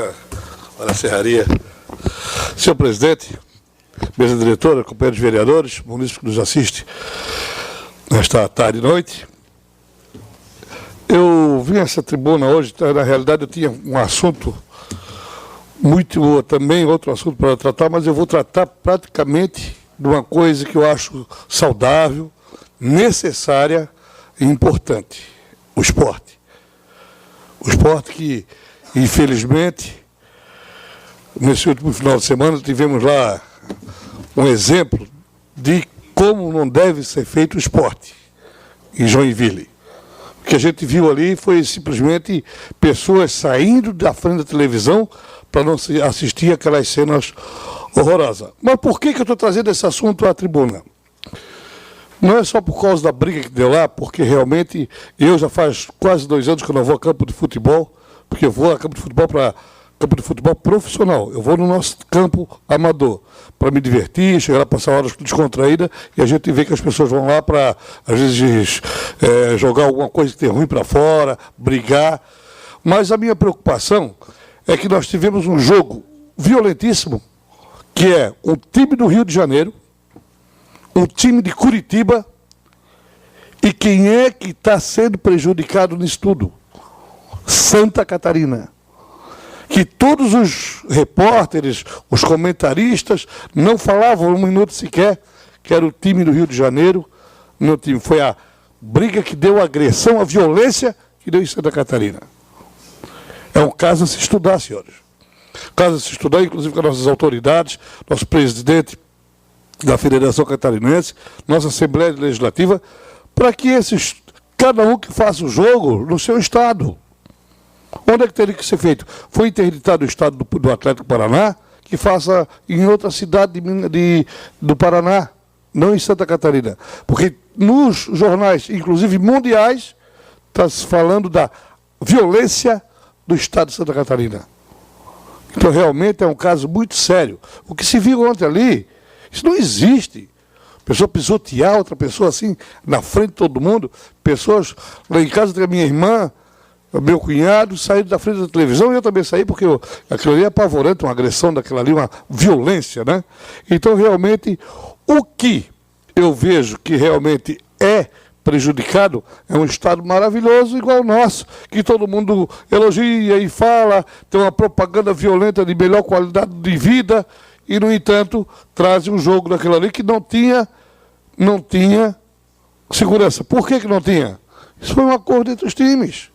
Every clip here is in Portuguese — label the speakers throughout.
Speaker 1: Olha a serraria. Senhor presidente, mesa diretora, companheiros vereadores, munícipes que nos assiste nesta tarde e noite. Eu vim a essa tribuna hoje, na realidade eu tinha um assunto também outro assunto para tratar, mas eu vou tratar praticamente de uma coisa que eu acho saudável, necessária e importante: o esporte. O esporte que, infelizmente, nesse último final de semana tivemos lá um exemplo de como não deve ser feito o esporte em Joinville. O que a gente viu ali foi simplesmente pessoas saindo da frente da televisão para não assistir aquelas cenas horrorosas. Mas por que eu estou trazendo esse assunto à tribuna? Não é só por causa da briga que deu lá, porque realmente eu já faz quase 2 anos que eu não vou a campo de futebol, porque eu vou a campo de futebol profissional. Eu vou no nosso campo amador, para me divertir, chegar lá, passar horas descontraída, e a gente vê que as pessoas vão lá para, às vezes, jogar alguma coisa que tem ruim para fora, brigar. Mas a minha preocupação é que nós tivemos um jogo violentíssimo, que é um time do Rio de Janeiro, um time de Curitiba, e quem é que está sendo prejudicado nisso tudo? Santa Catarina. Que todos os repórteres, os comentaristas, não falavam um minuto sequer que era o time do Rio de Janeiro. No time. Foi a briga que deu a agressão, a violência que deu em Santa Catarina. É um caso a se estudar, senhores. Caso a se estudar, inclusive com as nossas autoridades, nosso presidente da Federação Catarinense, nossa Assembleia Legislativa, para que cada um que faça o jogo no seu estado. Onde é que teria que ser feito? Foi interditado o estado do Atlético Paraná, que faça em outra cidade do Paraná, não em Santa Catarina. Porque nos jornais, inclusive mundiais, está se falando da violência do estado de Santa Catarina. Então, realmente, é um caso muito sério. O que se viu ontem ali, isso não existe. Pessoa pisotear outra pessoa assim, na frente de todo mundo. Pessoas, lá em casa tem a minha irmã, o meu cunhado, saíram da frente da televisão, e eu também saí, porque aquilo ali é apavorante, uma agressão daquela ali, uma violência, né? Então, realmente, o que eu vejo que realmente é prejudicado é um estado maravilhoso igual o nosso, que todo mundo elogia e fala, tem uma propaganda violenta de melhor qualidade de vida, e, no entanto, traz um jogo daquilo ali que não tinha segurança. Por que não tinha? Isso foi um acordo entre os times.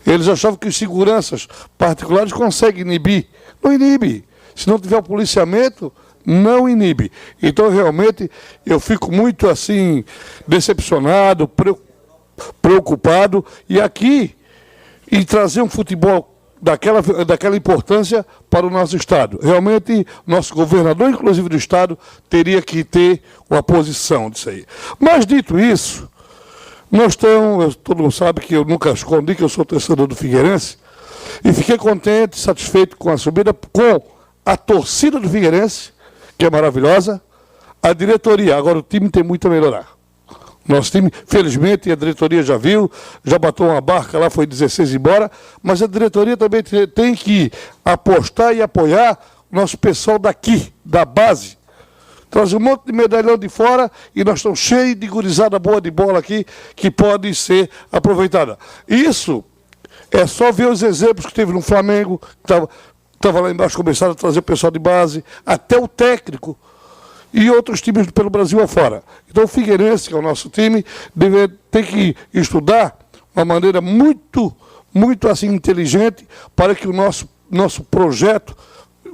Speaker 1: Eles achavam que os seguranças particulares conseguem inibir. Não inibe. Se não tiver o policiamento, não inibe. Então, realmente, eu fico muito, assim, decepcionado, preocupado, e aqui, em trazer um futebol daquela importância para o nosso estado. Realmente, nosso governador, inclusive do estado, teria que ter uma posição disso aí. Mas, dito isso, todo mundo sabe que eu nunca escondi que eu sou torcedor do Figueirense, e fiquei contente, satisfeito com a subida, com a torcida do Figueirense, que é maravilhosa, a diretoria. Agora o time tem muito a melhorar. Nosso time, felizmente, a diretoria já viu, já bateu uma barca lá, foi 16 embora, mas a diretoria também tem que apostar e apoiar o nosso pessoal daqui, da base. Traz um monte de medalhão de fora e nós estamos cheios de gurizada boa de bola aqui que pode ser aproveitada. Isso é só ver os exemplos que teve no Flamengo, que estava lá embaixo, começaram a trazer o pessoal de base, até o técnico, e outros times pelo Brasil afora. Então o Figueirense, que é o nosso time, tem que estudar uma maneira muito, muito assim, inteligente para que o nosso projeto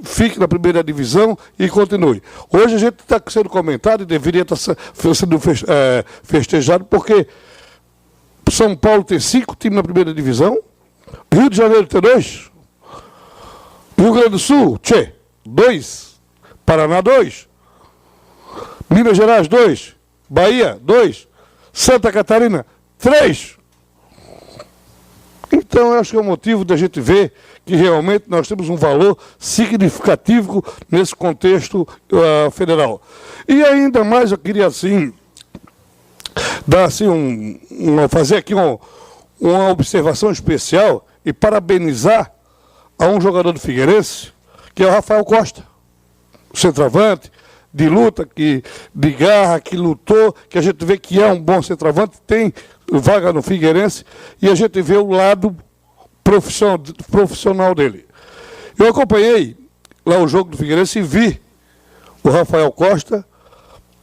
Speaker 1: fique na primeira divisão e continue. Hoje a gente está sendo comentado e deveria estar sendo festejado, porque São Paulo tem 5 times na primeira divisão, Rio de Janeiro tem 2, Rio Grande do Sul, 2, Paraná 2, Minas Gerais 2, Bahia 2, Santa Catarina 3. Então, eu acho que é o motivo da gente ver que realmente nós temos um valor significativo nesse contexto federal. E ainda mais eu queria, assim, dar, assim, fazer aqui uma observação especial e parabenizar a um jogador do Figueirense, que é o Rafael Costa, centroavante, de luta, de garra, que lutou, que a gente vê que é um bom centroavante, tem vaga no Figueirense, e a gente vê o lado profissional dele. Eu acompanhei lá o jogo do Figueirense e vi o Rafael Costa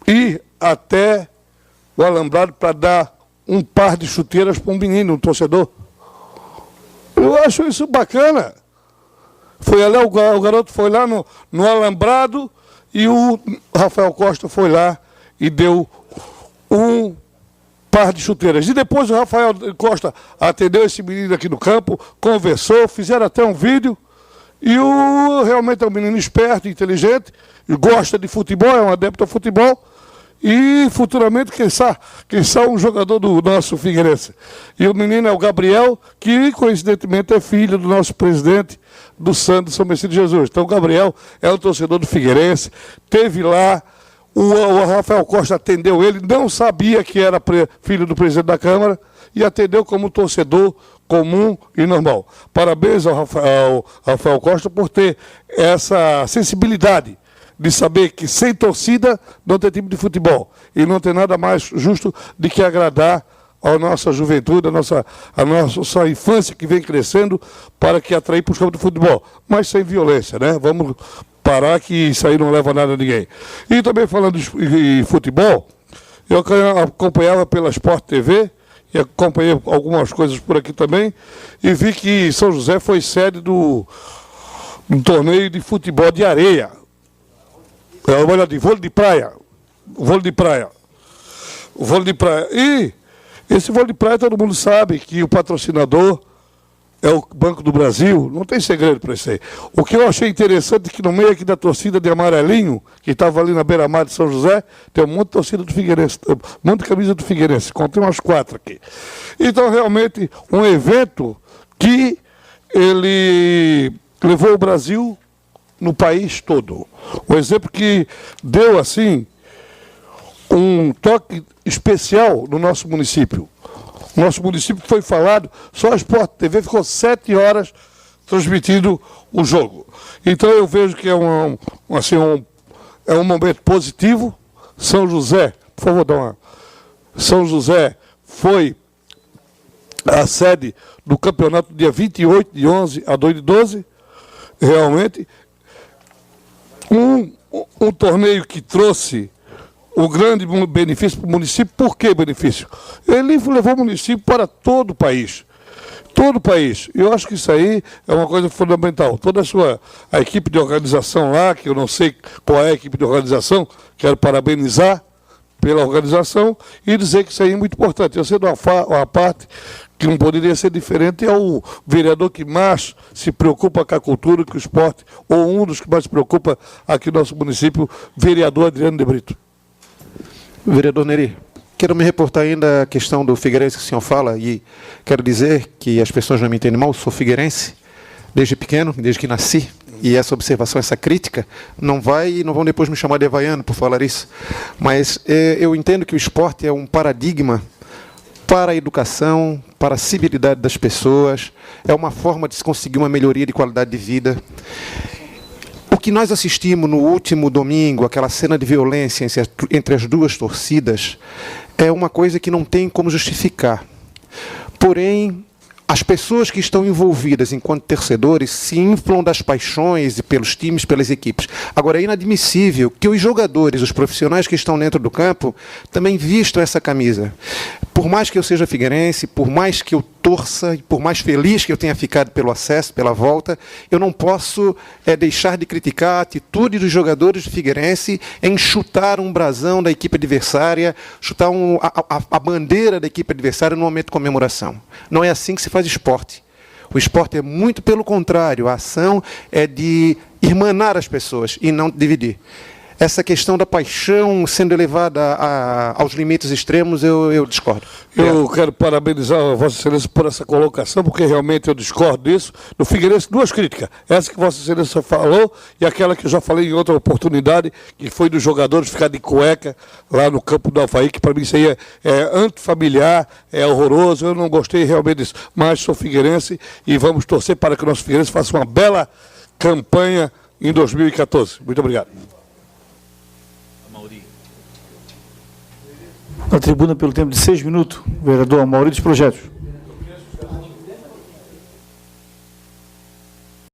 Speaker 1: ir até o alambrado para dar um par de chuteiras para um menino, um torcedor. Eu acho isso bacana. Foi ali, o garoto foi lá no alambrado e o Rafael Costa foi lá e deu um par de chuteiras. E depois o Rafael Costa atendeu esse menino aqui no campo, conversou, fizeram até um vídeo. E realmente é um menino esperto, inteligente, gosta de futebol, é um adepto ao futebol. E futuramente, quem sabe um jogador do nosso Figueirense. E o menino é o Gabriel, que coincidentemente é filho do nosso presidente do Santos São Messias de Jesus. Então o Gabriel é um torcedor do Figueirense, teve lá, o Rafael Costa atendeu ele, não sabia que era filho do presidente da Câmara, e atendeu como torcedor comum e normal. Parabéns ao Rafael Costa por ter essa sensibilidade de saber que sem torcida não tem time de futebol. E não tem nada mais justo do que agradar a nossa juventude, a nossa infância que vem crescendo para que atrair para os campos de futebol. Mas sem violência, né? Vamos parar que isso aí não leva nada a ninguém. E também falando de futebol, eu acompanhava pela Sport TV, e acompanhei algumas coisas por aqui também, e vi que São José foi sede do torneio de futebol de areia. De vôlei de praia. Vôlei de praia. E esse vôlei de praia todo mundo sabe que o patrocinador é o Banco do Brasil, não tem segredo para isso aí. O que eu achei interessante é que no meio aqui da torcida de amarelinho, que estava ali na beira-mar de São José, tem um monte de torcida do Figueirense, um monte de camisa do Figueirense, contei umas 4 aqui. Então, realmente, um evento que ele levou o Brasil no país todo. Um exemplo que deu, assim, um toque especial no nosso município. Nosso município foi falado, só a Sport TV ficou 7 horas transmitindo o jogo. Então eu vejo que é um momento positivo. São José, por favor, São José foi a sede do campeonato dia 28 de 11 a 2 de 12. Realmente, um torneio que trouxe o grande benefício para o município. Por que benefício? Ele levou o município para todo o país. Todo o país. Eu acho que isso aí é uma coisa fundamental. Toda a equipe de organização lá, que eu não sei qual é a equipe de organização, quero parabenizar pela organização e dizer que isso aí é muito importante. Eu sei de uma parte que não poderia ser diferente, é o vereador que mais se preocupa com a cultura, com o esporte, ou um dos que mais se preocupa aqui no nosso município, vereador Adriano de Brito.
Speaker 2: Vereador Neri, quero me reportar ainda a questão do Figueirense que o senhor fala, e quero dizer que as pessoas não me entendem mal, eu sou figueirense desde pequeno, desde que nasci, e essa observação, essa crítica, não vão depois me chamar de havaiano por falar isso, mas eu entendo que o esporte é um paradigma para a educação, para a civilidade das pessoas, é uma forma de se conseguir uma melhoria de qualidade de vida. O que nós assistimos no último domingo, aquela cena de violência entre as duas torcidas, é uma coisa que não tem como justificar. Porém, as pessoas que estão envolvidas enquanto torcedores se inflam das paixões e pelos times, pelas equipes. Agora, é inadmissível que os jogadores, os profissionais que estão dentro do campo, também vistam essa camisa. Por mais que eu seja figueirense, por mais que eu torça, e por mais feliz que eu tenha ficado pelo acesso, pela volta, eu não posso deixar de criticar a atitude dos jogadores do Figueirense em chutar um brasão da equipe adversária, chutar a bandeira da equipe adversária no momento de comemoração. Não é assim que se faz esporte. O esporte é muito pelo contrário, a ação é de irmanar as pessoas e não dividir. essa questão da paixão sendo elevada aos limites extremos, eu discordo.
Speaker 1: Eu quero parabenizar a Vossa Excelência por essa colocação, porque realmente eu discordo disso. No Figueirense, duas críticas. Essa que Vossa Excelência falou e aquela que eu já falei em outra oportunidade, que foi dos jogadores ficar de cueca lá no campo do Avaí, que para mim isso aí é antifamiliar, é horroroso. Eu não gostei realmente disso. Mas sou figueirense e vamos torcer para que o nosso Figueirense faça uma bela campanha em 2014. Muito obrigado.
Speaker 3: Na tribuna, pelo tempo de 6 minutos, vereador Amaury dos Projetos.